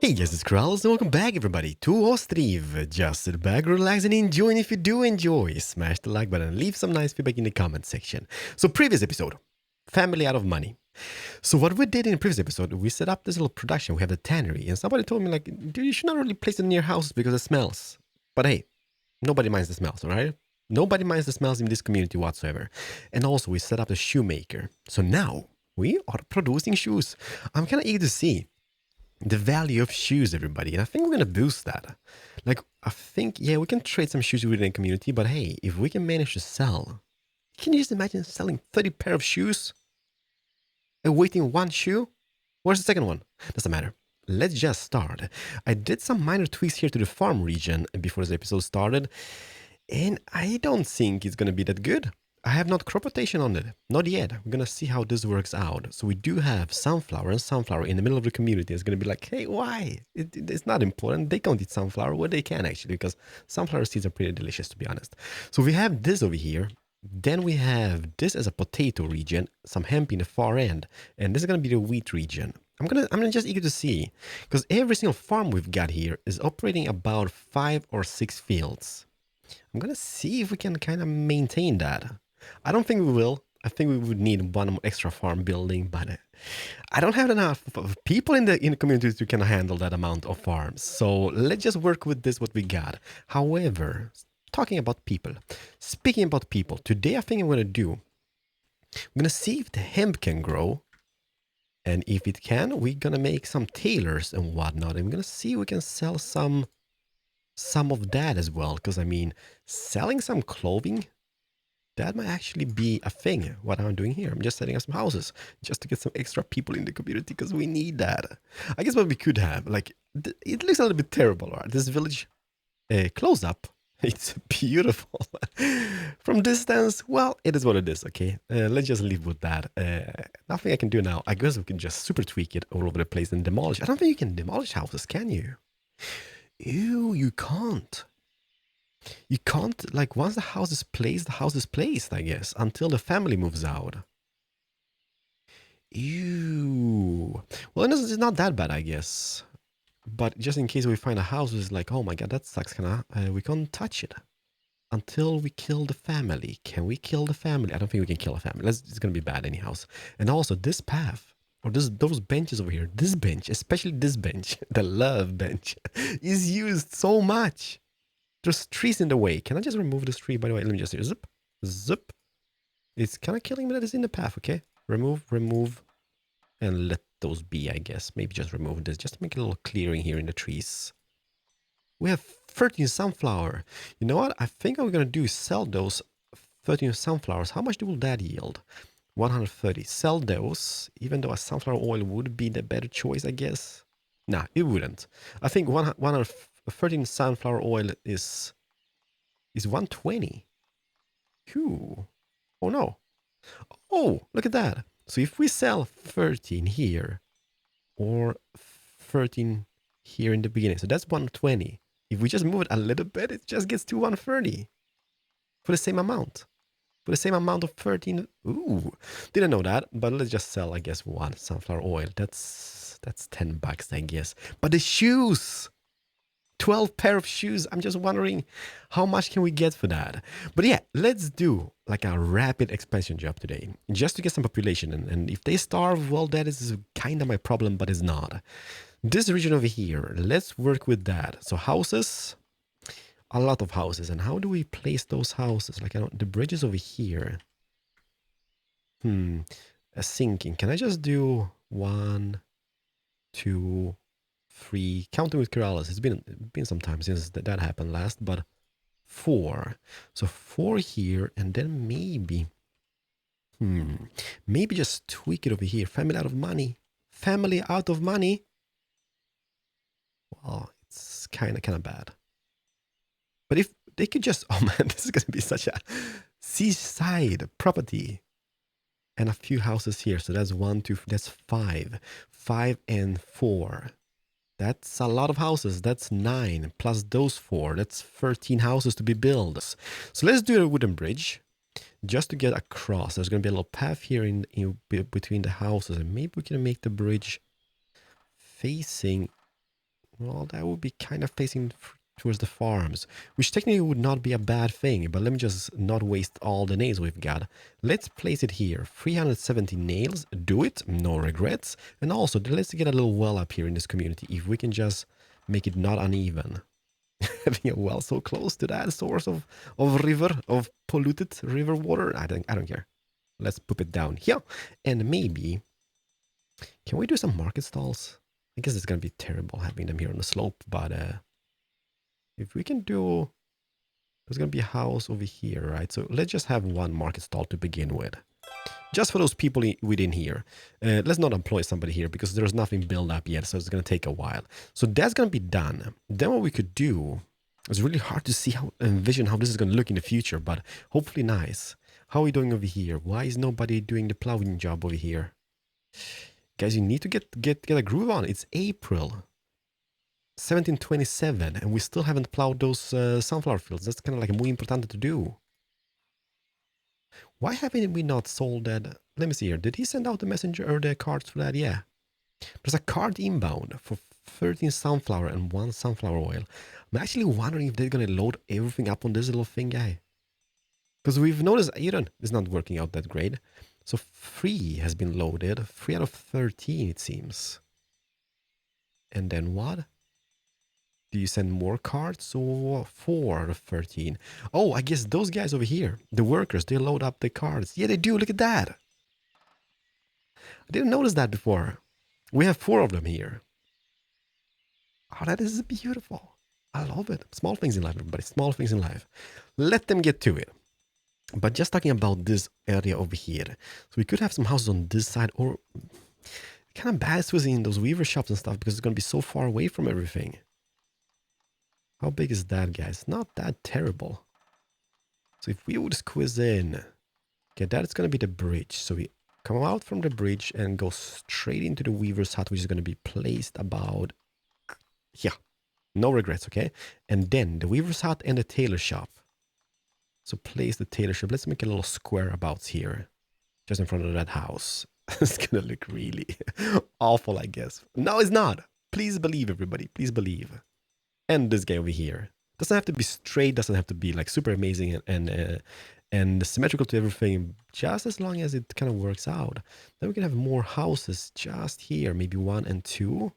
Hey, yes, it's Kralls, and welcome back, everybody, to Ostriv. Just sit back, relax, and enjoy. And if you do enjoy, smash the like button and leave some nice feedback in the comment section. So, previous episode, family out of money. So, what we did in the previous episode, we set up this little production. We have the tannery, and somebody told me, like, dude, you should not really place it near houses because it smells. But hey, nobody minds the smells, all right? Nobody minds the smells in this community whatsoever. And also, we set up the shoemaker. So now we are producing shoes. I'm kind of eager to see the value of shoes, everybody. And I think we're going to boost that. Like, I think, yeah, we can trade some shoes within the community, but hey, if we can manage to sell, can you just imagine selling 30 pair of shoes and waiting one shoe? Where's the second one? Doesn't matter. Let's just start. I did some minor tweaks here to the farm region before this episode started, and I don't think it's going to be that good. I have not crop rotation on it. Not yet. We're going to see how this works out. So we do have sunflower and sunflower in the middle of the community. It's going to be like, hey, why? It's not important. They can't eat sunflower. Well, they can actually, because sunflower seeds are pretty delicious, to be honest. So we have this over here. Then we have this as a potato region, some hemp in the far end. And this is going to be the wheat region. I'm just eager to see, because every single farm we've got here is operating about 5 or 6 fields. I'm going to see if we can kind of maintain that. I don't think we will. I think we would need one extra farm building, but I don't have enough people in the community to kind of handle that amount of farms. So let's just work with this, what we got. However, talking about people, speaking about people, today I think I'm going to see if the hemp can grow. And if it can, we're going to make some tailors and whatnot. And we're going to see if we can sell some of that as well. Because I mean, selling some clothing, that might actually be a thing, what I'm doing here. I'm just setting up some houses just to get some extra people in the community because we need that. I guess what we could have, like, it looks a little bit terrible, right? This village, close up, it's beautiful. From distance, well, it is what it is, okay? Let's just live with that. Nothing I can do now. I guess we can just super tweak it all over the place and demolish. I don't think you can demolish houses, can you? Ew, you can't. You can't, like, once the house is placed, I guess, until the family moves out. Ew. Well, it's not that bad, I guess. But just in case we find a house that's like, oh my god, that sucks, we can't touch it until we kill the family. Can we kill the family? I don't think we can kill a family. It's gonna be bad anyhow. And also, this path, or those benches over here, this bench, especially this bench, the love bench, is used so much. There's trees in the way. Can I just remove this tree, by the way? Let me just do zip, zip. It's kind of killing me that it's in the path, okay? Remove, and let those be, I guess. Maybe just remove this, just to make a little clearing here in the trees. We have 13 sunflower. You know what? I think what we're going to do is sell those 13 sunflowers. How much will that yield? 130. Sell those, even though a sunflower oil would be the better choice, I guess. Nah, it wouldn't. I think 113 sunflower oil is 120. Whew. Oh no. Oh, look at that. So if we sell 13 here or 13 here in the beginning, so that's 120. If we just move it a little bit, it just gets to 130 for the same amount. For the same amount of 13. Ooh, didn't know that, but let's just sell, I guess, one sunflower oil. That's $10, I guess. But the shoes, 12 pair of shoes. I'm just wondering how much can we get for that. But yeah, let's do like a rapid expansion job today just to get some population. And if they starve, well, that is kind of my problem, but it's not. This region over here, let's work with that. So houses, a lot of houses. And how do we place those houses? Like, the bridges over here. Sinking. Can I just do 1, 2, 3, counting with Keralis? It's been some time since that happened last, but 4. So 4 here, and then maybe just tweak it over here. Family out of money. Family out of money. Well, it's kind of bad. But if they could just, oh man, this is going to be such a seaside property. And a few houses here. So that's 1, 2, that's 5. 5 and 4. That's a lot of houses. That's 9 plus those 4. That's 13 houses to be built. So let's do a wooden bridge just to get across. There's going to be a little path here in between the houses, and maybe we can make the bridge facing Well, that would be kind of facing towards the farms, which technically would not be a bad thing, but let me just not waste all the nails we've got. Let's place it here. 370 nails. Do it. No regrets. And also, let's get a little well up here in this community. If we can just make it not uneven. Having a well so close to that source of river, of polluted river water. I don't care. Let's put it down here. And maybe, can we do some market stalls? I guess it's going to be terrible having them here on the slope, but if we can do, there's going to be a house over here, right? So let's just have one market stall to begin with. Just for those people within here. Let's not employ somebody here because there's nothing built up yet, so it's going to take a while. So that's going to be done. Then what we could do, it's really hard to see envision how this is going to look in the future, but hopefully nice. How are we doing over here? Why is nobody doing the plowing job over here? Guys, you need to get a groove on. It's April 1727, and we still haven't plowed those sunflower fields. That's kind of like muy importante to do. Why haven't we not sold that? Let me see here. Did he send out the messenger or the cards for that? Yeah. There's a card inbound for 13 sunflower and 1 sunflower oil. I'm actually wondering if they're going to load everything up on this little thing, guy. Because we've noticed Iron is not working out that great. So 3 has been loaded. 3 out of 13, it seems. And then what? Do you send more cards? Or 4 out of 13? Oh, I guess those guys over here, the workers, they load up the cards. Yeah, they do. Look at that. I didn't notice that before. We have 4 of them here. Oh, that is beautiful. I love it. Small things in life, everybody. Small things in life. Let them get to it. But just talking about this area over here. So we could have some houses on this side, or kind of bad squeezing in those weaver shops and stuff because it's going to be so far away from everything. How big is that, guys? Not that terrible. So if we would squeeze in, okay, that's going to be the bridge. So we come out from the bridge and go straight into the weaver's hut, which is going to be placed about here. No regrets, okay? And then the weaver's hut and the tailor shop. So place the tailor shop. Let's make a little square about here, just in front of that house. It's going to look really awful, I guess. No, it's not. Please believe, everybody. Please believe. And this guy over here. Doesn't have to be straight. Doesn't have to be like super amazing and symmetrical to everything. Just as long as it kind of works out. Then we can have more houses just here. Maybe 1 and 2.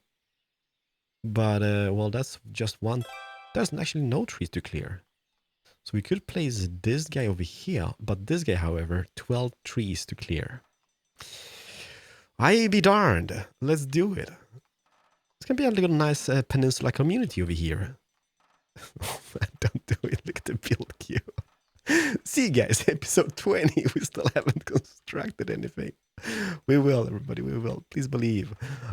But, well, that's just 1. There's actually no trees to clear. So we could place this guy over here. But this guy, however, 12 trees to clear. I be darned. Let's do it. It's going to be a little nice peninsula community over here. Don't do it. Look at the build queue. See, guys, episode 20. We still haven't constructed anything. We will, everybody. We will. Please believe.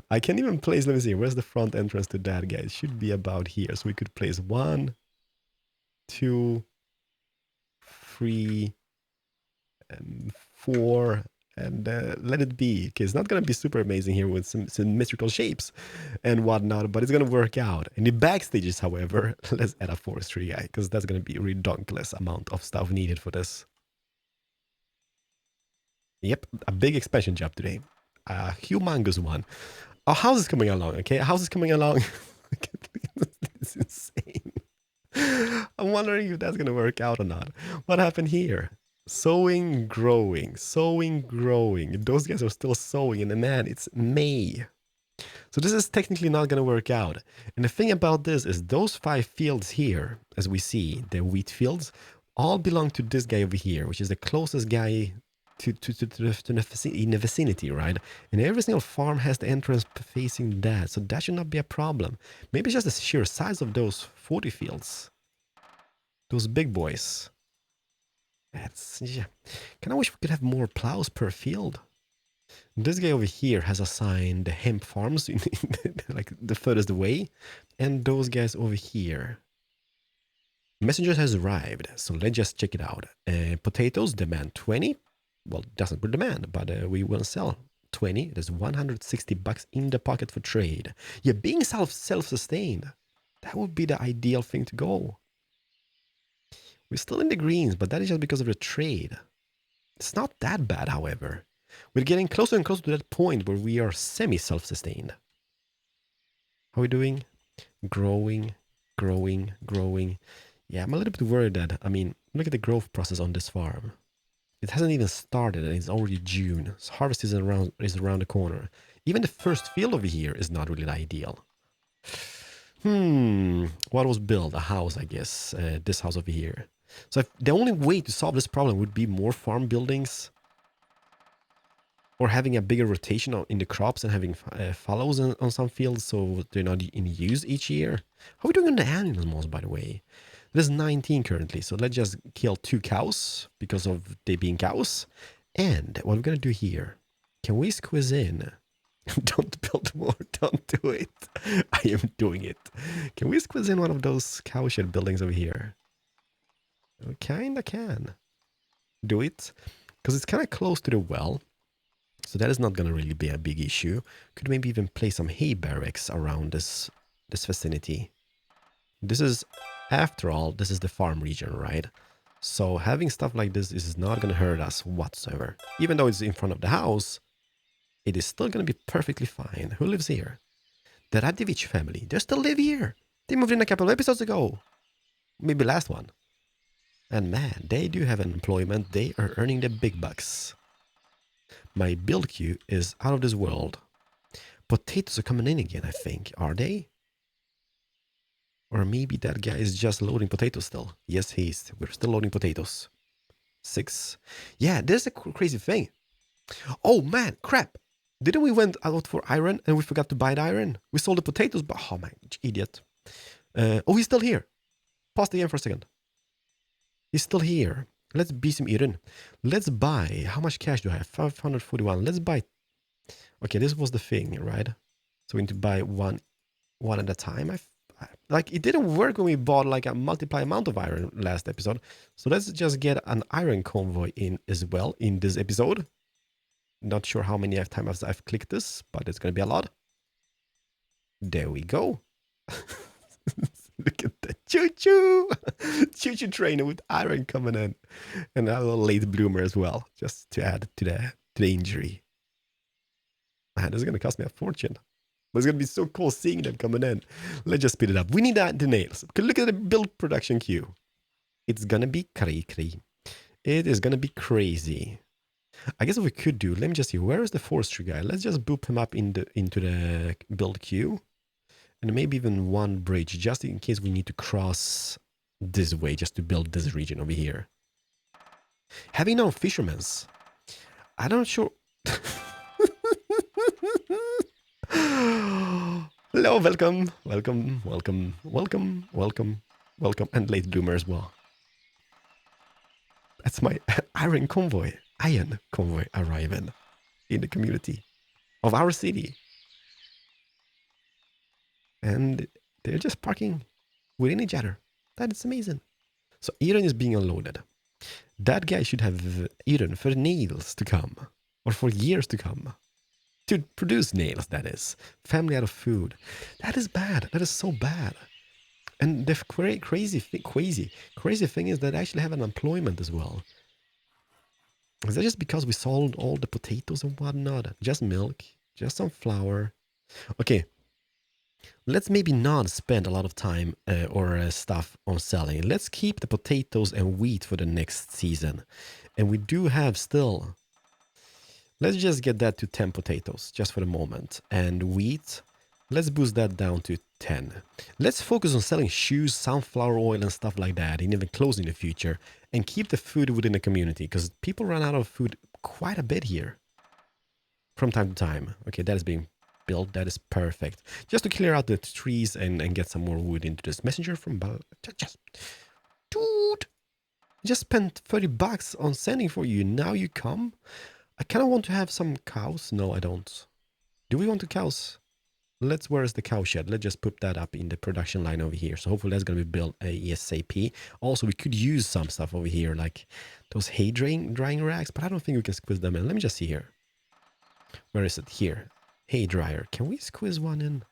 I can't even place. Let me see. Where's the front entrance to that, guys? Should be about here. So we could place 1, 2, 3, and 4. And let it be. Okay, it's not going to be super amazing here with some symmetrical shapes and whatnot, but it's going to work out. In the backstages, however, let's add a forestry guy, because that's going to be a ridiculous amount of stuff needed for this. Yep, a big expansion job today. A humongous one. Our house is coming along, okay? Our house is coming along. It's insane. I'm wondering if that's going to work out or not. What happened here? Sowing, growing, sowing, growing. Those guys are still sowing, and man, it's May. So this is technically not going to work out. And the thing about this is those 5 fields here, as we see, the wheat fields, all belong to this guy over here, which is the closest guy in the vicinity, right? And every single farm has the entrance facing that, so that should not be a problem. Maybe it's just the sheer size of those 40 fields. Those big boys. That's, yeah. Kind of wish we could have more plows per field. This guy over here has assigned the hemp farms, like the furthest away, and those guys over here. Messenger has arrived, so let's just check it out. Potatoes demand 20. Well, doesn't put demand, but we will sell 20. There's 160 bucks in the pocket for trade. Yeah, being self-sustained, that would be the ideal thing to go. We're still in the greens, but that is just because of the trade. It's not that bad, however. We're getting closer and closer to that point where we are semi-self-sustained. How are we doing? Growing, growing, growing. Yeah, I'm a little bit worried that, I mean, look at the growth process on this farm. It hasn't even started and it's already June. So harvest is around the corner. Even the first field over here is not really ideal. What was built? A house, I guess. This house over here. So the only way to solve this problem would be more farm buildings, or having a bigger rotation in the crops and having fallows on some fields so they're not in use each year. How are we doing on the animals, by the way? There's 19 currently, so let's just kill 2 cows because of they being cows. And what we're gonna do here, can we squeeze in? Don't build more, don't do it. I am doing it. Can we squeeze in one of those cowshed buildings over here? We kinda can. Do it, because it's kind of close to the well. So that is not going to really be a big issue. Could maybe even place some hay barracks around this vicinity. This is, after all, this is the farm region, right? So having stuff like this is not going to hurt us whatsoever. Even though it's in front of the house, it is still going to be perfectly fine. Who lives here? The Radivich family. They still live here. They moved in a couple of episodes ago. Maybe last one. And man, they do have an employment. They are earning the big bucks. My build queue is out of this world. Potatoes are coming in again, I think. Are they? Or maybe that guy is just loading potatoes still. Yes, he is. We're still loading potatoes. 6. Yeah, this is a crazy thing. Oh man, crap. Didn't we went out for iron and we forgot to buy the iron? We sold the potatoes, but oh man, idiot. Oh, he's still here. Pause the game for a second. He's still here. Let's beat him iron. Let's buy. How much cash do I have? 541. Let's buy. Okay, this was the thing, right? So we need to buy one at a time. Like, it didn't work when we bought like a multiply amount of iron last episode. So let's just get an iron convoy in as well in this episode. Not sure how many times I've clicked this, but it's going to be a lot. There we go. Look at that choo-choo. Choo-choo train with iron coming in. And a little late bloomer as well, just to add to the injury. Man, this is going to cost me a fortune. But it's going to be so cool seeing them coming in. Let's just speed it up. We need the nails. Look at the build production queue. It's going to be cray-cray. It is going to be crazy. I guess what we could do, let me just see, where is the forestry guy? Let's just boop him up into the build queue. And maybe even one bridge, just in case we need to cross this way, just to build this region over here. Having no fishermen's, I'm not sure. Hello, welcome, welcome, welcome, welcome, welcome, welcome, and late bloomer as well. That's my iron convoy arriving in the community of our city. And they're just parking within each other. That is amazing. So iron is being unloaded. That guy should have iron for nails to come, or for years to come. To produce nails, that is. Family out of food. That is bad. That is so bad. And the crazy thing is that I actually have an employment as well. Is that just because we sold all the potatoes and whatnot? Just milk, just some flour. Okay, let's maybe not spend a lot of time or stuff on selling. Let's keep the potatoes and wheat for the next season. And we do have still... Let's just get that to 10 potatoes, just for the moment. And wheat, let's boost that down to 10. Let's focus on selling shoes, sunflower oil, and stuff like that, and even clothes in the future. And keep the food within the community, because people run out of food quite a bit here. From time to time. Okay, that is being built. That is perfect. Just to clear out the trees and get some more wood into this. Messenger from... Dude! Just spent 30 bucks on sending for you. Now you come? I kind of want to have some cows. No, I don't. Do we want the cows? Where is the cow shed? Let's just put that up in the production line over here. So hopefully that's going to be built ASAP. Also, we could use some stuff over here, like those hay drying racks, but I don't think we can squeeze them in. Let me just see here. Where is it? Here. Hay dryer. Can we squeeze one in?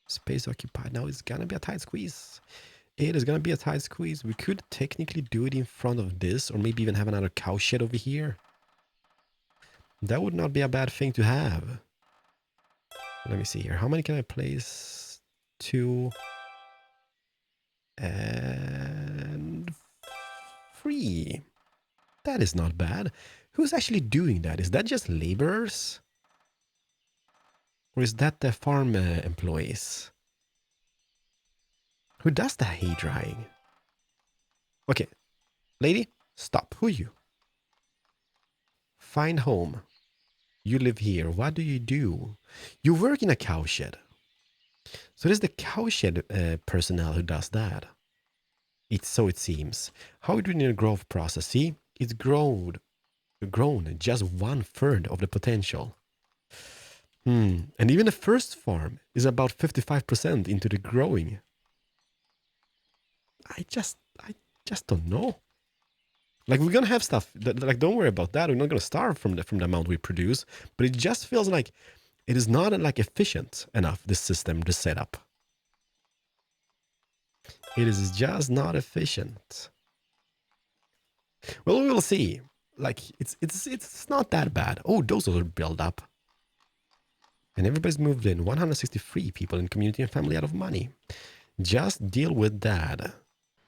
Space occupied. Now it's going to be a tight squeeze. It is going to be a tight squeeze. We could technically do it in front of this, or maybe even have another cow shed over here. That would not be a bad thing to have. Let me see here. How many can I place? 2 and 3. That is not bad. Who's actually doing that? Is that just laborers? Or is that the farm employees? Who does the hay drying? Okay, lady, stop. Who are you? Find home. You live here. What do? You work in a cowshed. So it is the cowshed personnel who does that. So it seems. How do we need a growth process? See, it's grown just 1/3 of the potential. And even the first farm is about 55% into the growing. I just don't know. Like, we're gonna have stuff that, like, don't worry about that. We're not gonna starve from the amount we produce, but it just feels like it is not like efficient enough. This system, this setup, it is just not efficient. Well, we will see. Like, it's not that bad. Oh, those are built up, and everybody's moved in. 163 people in community and family out of money. Just deal with that.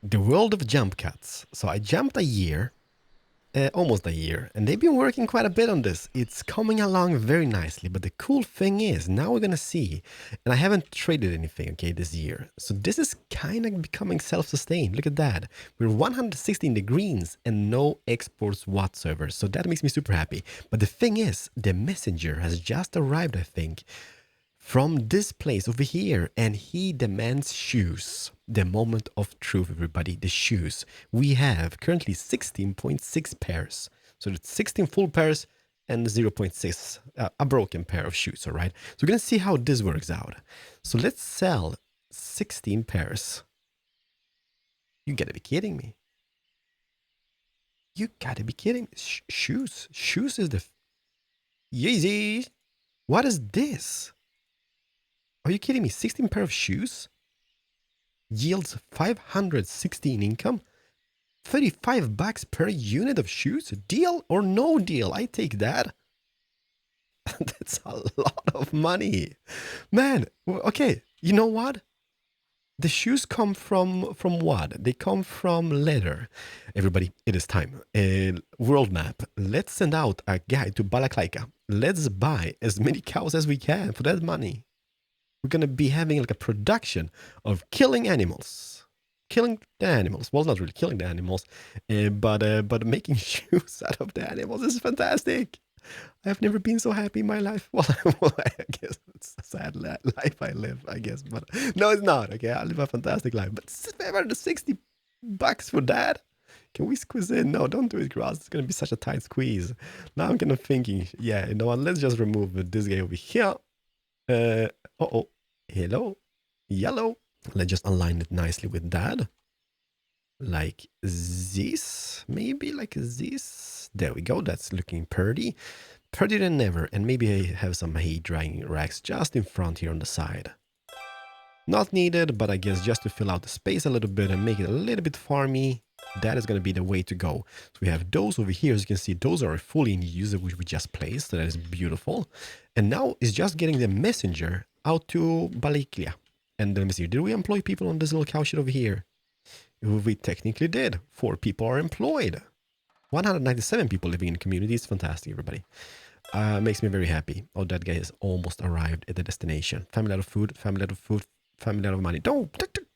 The world of jump cuts. So I jumped a year, almost a year, and they've been working quite a bit on this. It's coming along very nicely, but the cool thing is now we're gonna see, and I haven't traded anything, okay, this year. So this is kind of becoming self-sustained. Look at that. We're 160 in the greens and no exports whatsoever. So that makes me super happy. But the thing is, the messenger has just arrived, I think, from this place over here, and he demands shoes. The moment of truth, everybody, the shoes. We have currently 16.6 pairs. So it's 16 full pairs and 0.6, a broken pair of shoes, all right? So we're gonna see how this works out. So let's sell 16 pairs. You gotta be kidding me. You gotta be kidding me. Shoes. Shoes is the... Yeezy. What is this? Are you kidding me? 16 pair of shoes yields 516 income. 35 bucks per unit of shoes. Deal or no deal? I take that. That's a lot of money. Man, okay, you know what? The shoes come from what? They come from leather. Everybody, it is time. World map. Let's send out a guy to Balakleika. Let's buy as many cows as we can for that money. We're going to be having like a production of killing animals. Killing the animals. Well, not really killing the animals, but making shoes out of the animals. This is fantastic. I've never been so happy in my life. Well, I guess it's a sad life I live, I guess. But no, it's not. Okay, I live a fantastic life. But 760 bucks for that? Can we squeeze in? No, don't do it, Gross. It's going to be such a tight squeeze. Now I'm kind of thinking, yeah, you know what? Let's just remove this guy over here. Hello, yellow. Let's just align it nicely with that. Like this, maybe like this. There we go. That's looking pretty. Prettier than ever. And maybe I have some hay drying racks just in front here on the side. Not needed, but I guess just to fill out the space a little bit and make it a little bit farmy. That is going to be the way to go. So we have those over here. As you can see, those are fully in use, which we just placed. So that is beautiful. And now it's just getting the messenger out to Baliklia. And let me see, did we employ people on this little cowshed over here? We technically did. 4 people are employed. 197 people living in communities. Fantastic, everybody. Makes me very happy. Oh, that guy has almost arrived at the destination. Family out of food, family out of food, family out of money. Don't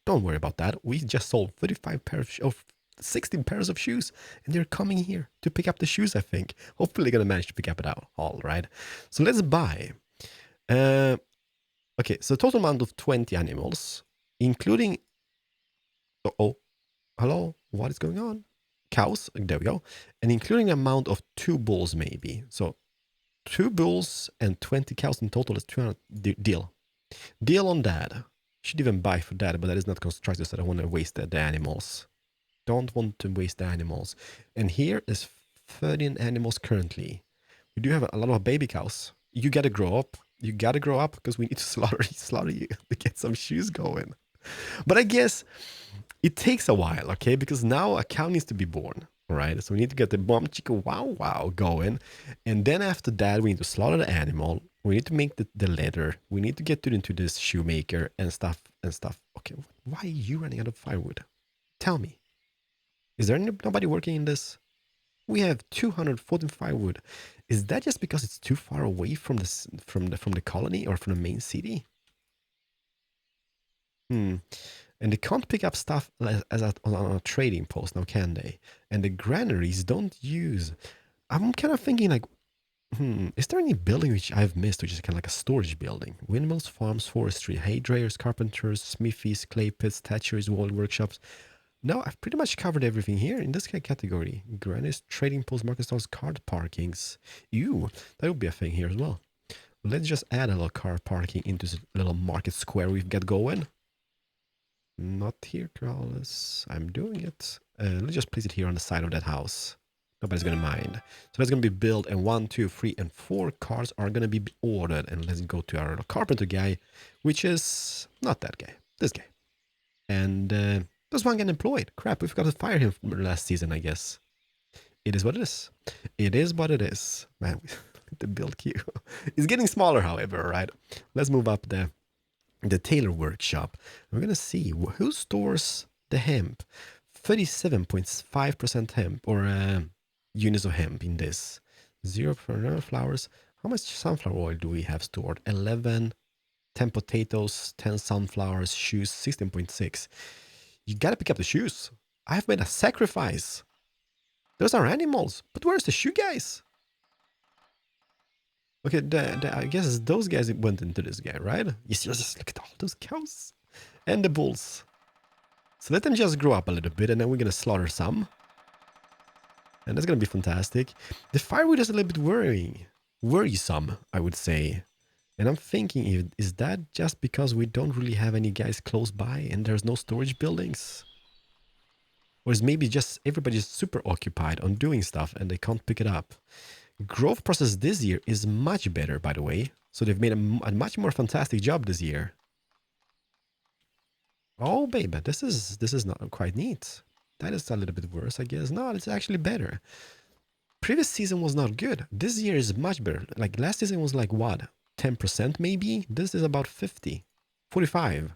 worry about that. We just sold 35 pairs of 16 pairs of shoes, and they're coming here to pick up the shoes, I think. Hopefully gonna manage to pick up it out all, right? So let's buy. Okay, so total amount of 20 animals, including... Hello? What is going on? Cows, there we go. And including the amount of 2 bulls, maybe. So 2 bulls and 20 cows in total is 200. Deal. Deal on that. Should even buy for that, but that is not constructed, so I don't want to waste the animals. Don't want to waste the animals. And here is 13 animals currently. We do have a lot of baby cows. You gotta grow up. You gotta grow up because we need to slaughter you to get some shoes going. But I guess it takes a while, okay? Because now a cow needs to be born, right? So we need to get the bomb chicka wow wow going. And then after that, we need to slaughter the animal. We need to make the leather. We need to get it into this shoemaker and stuff and stuff. Okay, why are you running out of firewood? Tell me. Is there nobody working in this? We have 214 firewood. Is that just because it's too far away from the colony or from the main city? And they can't pick up stuff on a trading post now, can they? And the granaries don't use. I'm kind of thinking like, is there any building which I've missed, which is kind of like a storage building? Windmills, farms, forestry, hay dryers, carpenters, smithies, clay pits, thatcheries, wall workshops. No, I've pretty much covered everything here in this category. Granaries, trading posts, market stalls, cart parkings. Ew, that would be a thing here as well. Let's just add a little car parking into this little market square we've got going. Not here, Carlos. I'm doing it. Let's just place it here on the side of that house. Nobody's gonna mind. So that's gonna be built, and 1, 2, 3, and 4 cars are gonna be ordered. And let's go to our carpenter guy, which is not that guy, this guy. And there's one getting employed. Crap, we forgot to fire him from last season, I guess. It is what it is. It is what it is. Man, the build queue is getting smaller, however, right? Let's move up the tailor workshop. We're gonna see who stores the hemp. 37.5% hemp, or units of hemp in this. 0 for flowers. How much sunflower oil do we have stored? 11. 10 potatoes, 10 sunflowers, shoes, 16.6. You gotta pick up the shoes. I've made a sacrifice. Those are animals, but where's the shoe guys? Okay, I guess those guys went into this guy, right? Yes, look at all those cows. And the bulls. So let them just grow up a little bit, and then we're gonna slaughter some. And that's gonna be fantastic. The firewood is a little bit worrisome, I would say. And I'm thinking, is that just because we don't really have any guys close by and there's no storage buildings? Or is maybe just everybody's super occupied on doing stuff and they can't pick it up? Growth process this year is much better, by the way. So they've made a much more fantastic job this year. Oh, baby, this is not quite neat. That is a little bit worse, I guess. No, it's actually better. Previous season was not good. This year is much better. Like last season was like what? 10% maybe? This is about 50. 45.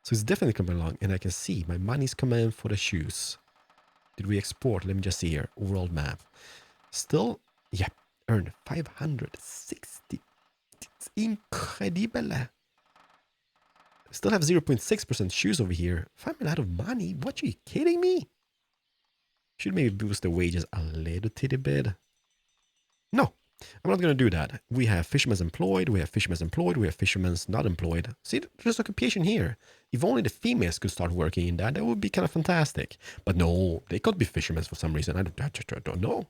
So it's definitely coming along. And I can see my money's coming in for the shoes. Did we export? Let me just see here. World map. Still, yeah, earned 560. It's incredible. Still have 0.6% shoes over here. If I'm out of money, what, are you kidding me? Should maybe boost the wages a little titty bit. No, I'm not going to do that. We have fishermen employed, we have fishermen employed, we have fishermen not employed. See, there's occupation here. If only the females could start working in that, that would be kind of fantastic. But no, they could be fishermen for some reason. I don't know.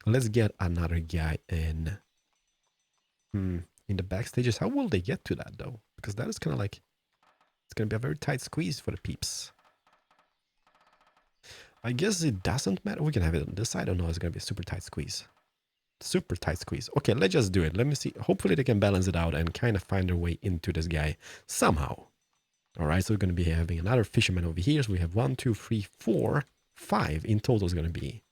Let's get another guy in. In the backstages. How will they get to that, though? Because that is kind of like, it's going to be a very tight squeeze for the peeps. I guess it doesn't matter. We can have it on this side. I don't know. It's going to be a super tight squeeze. Super tight squeeze. Okay, let's just do it. Let me see. Hopefully they can balance it out and kind of find their way into this guy somehow. All right, so we're going to be having another fisherman over here. So we have 1, 2, 3, 4, 5 in total is going to be.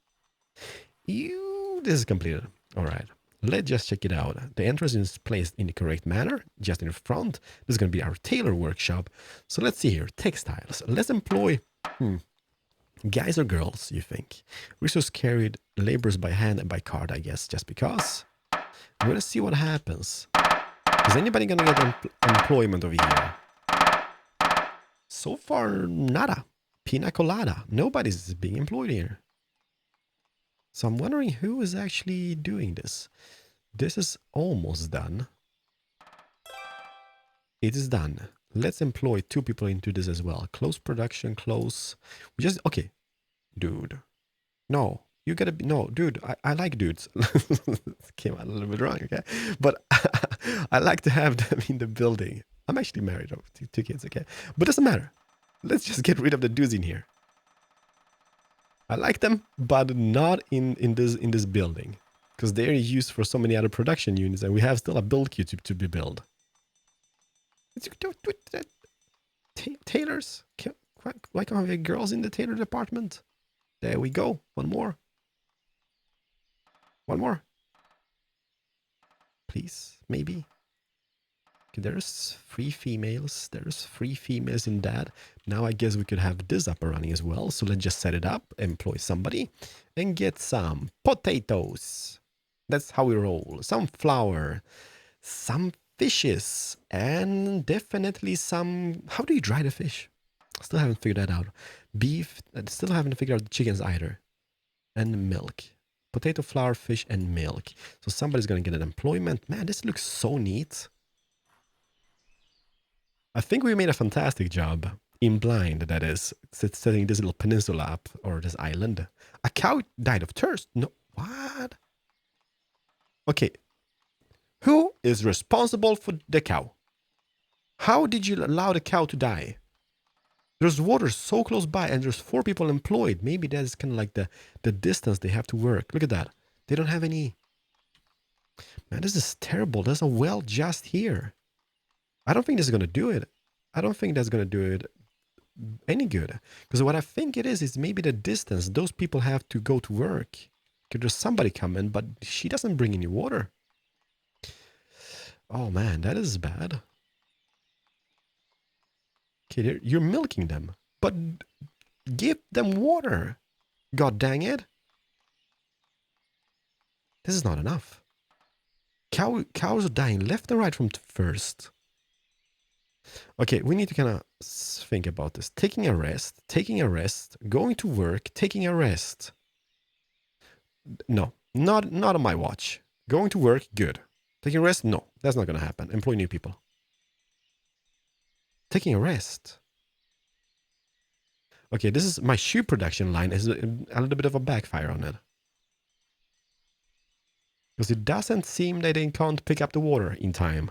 This is completed. All right, let's just check it out. The entrance is placed in the correct manner, just in the front. This is going to be our tailor workshop. So let's see here. Textiles. Let's employ... guys or girls, you think? Resource carried, laborers by hand and by cart, I guess, just because. We're gonna see what happens. Is anybody gonna get employment over here? So far, nada. Pina colada. Nobody's being employed here. So I'm wondering who is actually doing this. This is almost done. It is done. Let's employ 2 people into this as well. Close production, close. We just, okay. Dude. No, you gotta be, no, dude, I like dudes. Came out a little bit wrong, okay? But I like to have them in the building. I'm actually married, 2 kids, okay? But doesn't matter. Let's just get rid of the dudes in here. I like them, but not in this building. Because they're used for so many other production units, and we have still a build queue to be built. Tailors? Why can't we have girls in the tailor department? There we go. One more. One more. Please, maybe. Okay, there's 3 females. There's 3 females in that. Now I guess we could have this up and running as well. So let's just set it up, employ somebody, and get some potatoes. That's how we roll. Some flour, some fishes, and definitely some... How do you dry the fish? Still haven't figured that out. Beef, still haven't figured out the chickens either. And milk. Potato, flour, fish, and milk. So somebody's going to get an employment. Man, this looks so neat. I think we made a fantastic job. In blind, that is. Setting this little peninsula up, or this island. A cow died of thirst. No, what? Okay. Who is responsible for the cow? How did you allow the cow to die? There's water so close by and there's 4 people employed. Maybe that's kind of like the distance they have to work. Look at that. They don't have any... Man, this is terrible. There's a well just here. I don't think this is going to do it. I don't think that's going to do it any good. Because what I think it is maybe the distance. Those people have to go to work. Because there's somebody coming, but she doesn't bring any water. Oh man, that is bad. Okay, you're milking them. But give them water. God dang it. This is not enough. Cows are dying left and right from thirst. Okay, we need to kind of think about this. Taking a rest, going to work, taking a rest. No, not on my watch. Going to work, good. Taking a rest, no, that's not going to happen. Employ new people. Taking a rest. Okay, this is my shoe production line. Is a little bit of a backfire on it. Because it doesn't seem that they can't pick up the water in time.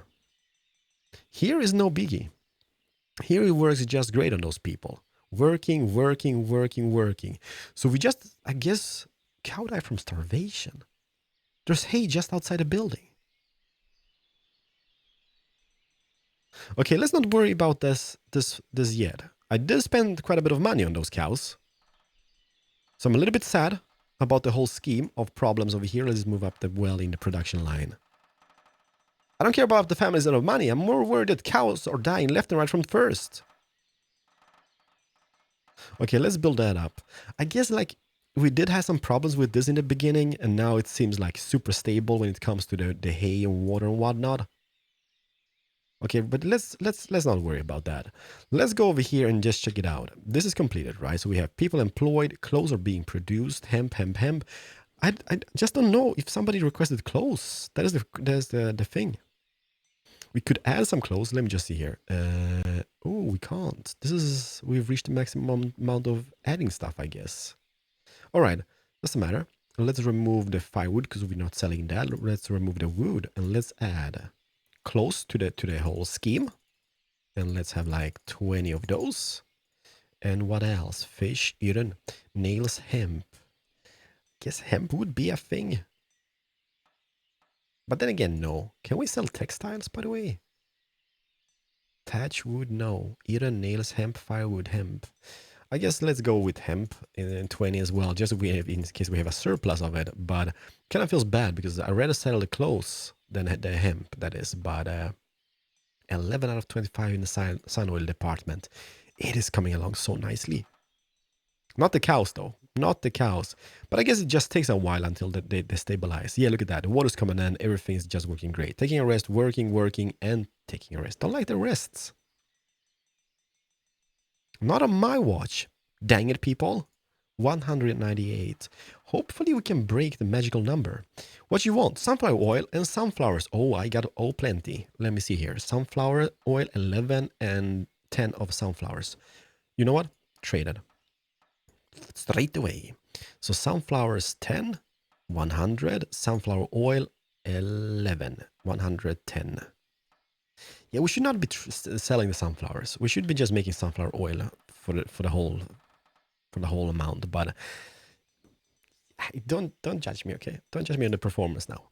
Here is no biggie. Here it works just great on those people. Working. So we just, I guess, cow die from starvation. There's hay just outside the building. Okay, let's not worry about this yet. I did spend quite a bit of money on those cows. So I'm a little bit sad about the whole scheme of problems over here. Let's move up the well in the production line. I don't care about the families that have money. I'm more worried that cows are dying left and right from thirst. Okay, let's build that up. I guess like we did have some problems with this in the beginning, and now it seems like super stable when it comes to the hay and water and whatnot. Okay, but let's not worry about that. Let's go over here and just check it out. This is completed, right? So we have people employed, clothes are being produced, hemp. I just don't know if somebody requested clothes. That is the thing. We could add some clothes. Let me just see here. Oh, we can't. We've reached the maximum amount of adding stuff, I guess. All right, doesn't matter. Let's remove the firewood because we're not selling that. Let's remove the wood and let's add close to the whole scheme. And let's have like 20 of those. And what else? Fish, iron, nails, hemp. Guess hemp would be a thing. But then again, no. Can we sell textiles, by the way? Thatch wood, no. Iron, nails, hemp, firewood, hemp. I guess let's go with hemp in 20 as well, just in case we have a surplus of it. But kind of feels bad because I'd rather sell the clothes than the hemp, that is. But 11 out of 25 in the sun oil department. It is coming along so nicely. Not the cows, though. Not the cows. But I guess it just takes a while until they stabilize. Yeah, look at that. The water's coming in. Everything's just working great. Taking a rest, working, and taking a rest. Don't like the rests. Not on my watch. Dang it, people. 198. Hopefully we can break the magical number. What you want? Sunflower oil and sunflowers. Oh, I got all plenty. Let me see here. Sunflower oil, 11 and 10 of sunflowers. You know what? Traded. Straight away. So sunflowers 10, 100. Sunflower oil 11, 110. Yeah, we should not be selling the sunflowers. We should be just making sunflower oil for the whole amount. But don't judge me, okay? Don't judge me on the performance now.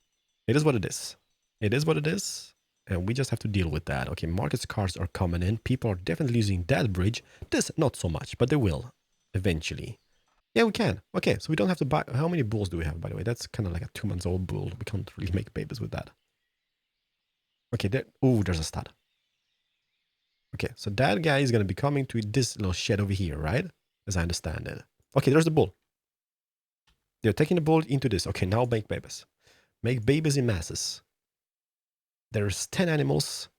It is what it is. It is what it is, and we just have to deal with that. Okay, markets cards are coming in. People are definitely using that bridge. This not so much, but they will eventually. Yeah, we can. Okay, so we don't have to buy. How many bulls do we have, by the way? That's kind of like a 2-month-old bull. We can't really make babies with that. Okay, there. Oh, there's a stud. Okay, so that guy is going to be coming to this little shed over here, right? As I understand it. Okay, there's the bull. They're taking the bull into this. Okay, now make babies. Make babies in masses. There's 10 animals.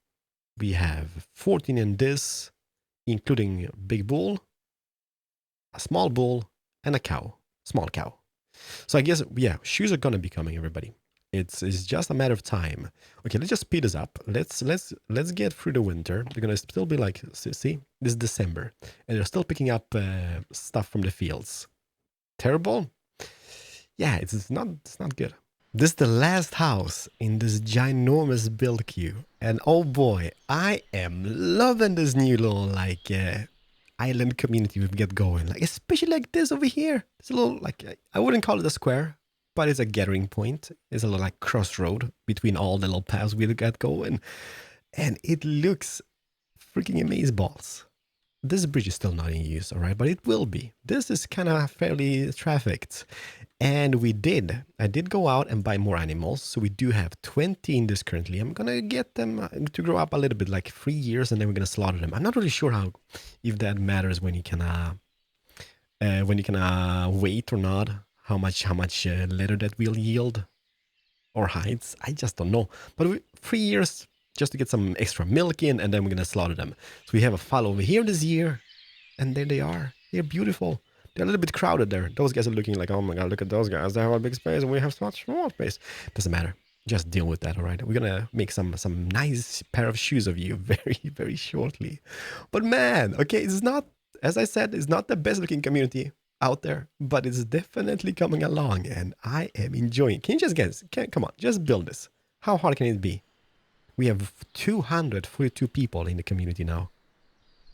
We have 14 in this, including a big bull, a small bull, and a cow. Small cow. So I guess, yeah, shoes are going to be coming, everybody. It's just a matter of time. Okay, let's just speed this up. Let's get through the winter. They're gonna still be like, see, this is December, and they're still picking up stuff from the fields. Terrible. Yeah, it's not good. This is the last house in this ginormous build queue, and oh boy, I am loving this new little like island community we've got going. Like especially like this over here. It's a little like I wouldn't call it a square, but it's a gathering point. It's a little like crossroad between all the little paths we've got going, and it looks freaking amazeballs. This bridge is still not in use, all right, but it will be. This is kind of fairly trafficked. And I did go out and buy more animals. So we do have 20 in this currently. I'm going to get them to grow up a little bit, like 3 years, and then we're going to slaughter them. I'm not really sure if that matters when you can wait or not, how much leather that will yield or hides. I just don't know. But 3 years just to get some extra milk in, and then we're going to slaughter them. So we have a fowl over here this year, and there they are. They're beautiful. They're a little bit crowded there. Those guys are looking like, oh my god, look at those guys. They have a big space, and we have so much small space. Doesn't matter. Just deal with that, all right? We're going to make some nice pair of shoes of you very, very shortly. But man, okay, it's not, as I said, it's not the best looking community out there, but it's definitely coming along, and I am enjoying. Can you just guess? Come on, just build this. How hard can it be? We have 242 people in the community now.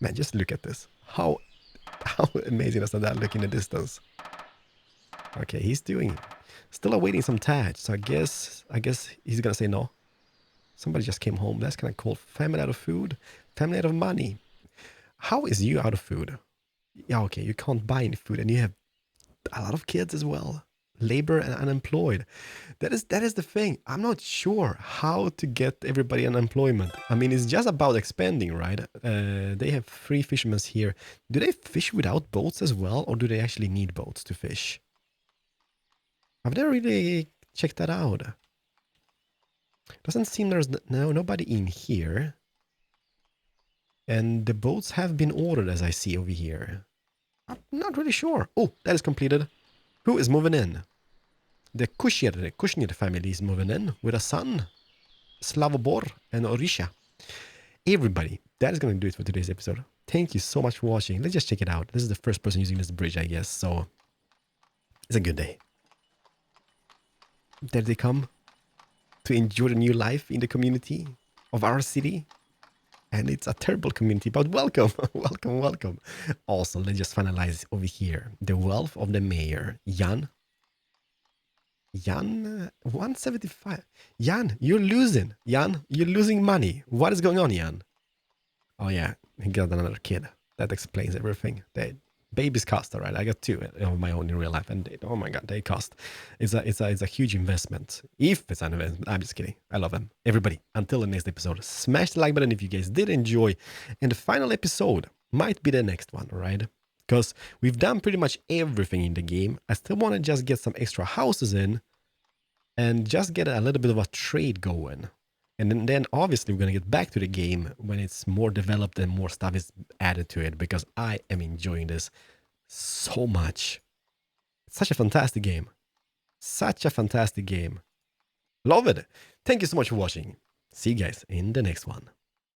Man, just look at this. How amazing does that look in the distance? Okay, he's doing. Still awaiting some tags. So I guess he's gonna say no. Somebody just came home. That's kind of cool. Family out of food. Family out of money. How is you out of food? Yeah, okay, you can't buy any food, and you have a lot of kids as well. Labor and unemployed. That is the thing. I'm not sure how to get everybody unemployment. I mean, it's just about expanding, right? They have 3 fishermen here. Do they fish without boats as well, or do they actually need boats to fish? I've never really checked that out. Doesn't seem there's nobody in here. And the boats have been ordered, as I see over here. I'm not really sure. Oh, that is completed. Who is moving in? The Kushnir family is moving in with a son, Slavobor and Orisha. Everybody, that is going to do it for today's episode. Thank you so much for watching. Let's just check it out. This is the first person using this bridge, I guess, so it's a good day. There they come to enjoy the new life in the community of our city. And it's a terrible community, but welcome, welcome, welcome. Also, let's just finalize over here. The wealth of the mayor, Jan, 175. Jan, you're losing. Jan, you're losing money. What is going on, Jan? Oh yeah, he got another kid. That explains everything. Babies cost, all right. I got 2 of my own in real life, and oh my god, they cost. It's a huge investment. If it's an investment, I'm just kidding. I love them. Everybody, until the next episode, smash the like button if you guys did enjoy. And the final episode might be the next one, all right? Because we've done pretty much everything in the game. I still want to just get some extra houses in, and just get a little bit of a trade going. And then obviously we're going to get back to the game when it's more developed and more stuff is added to it, because I am enjoying this so much. It's such a fantastic game. Such a fantastic game. Love it. Thank you so much for watching. See you guys in the next one.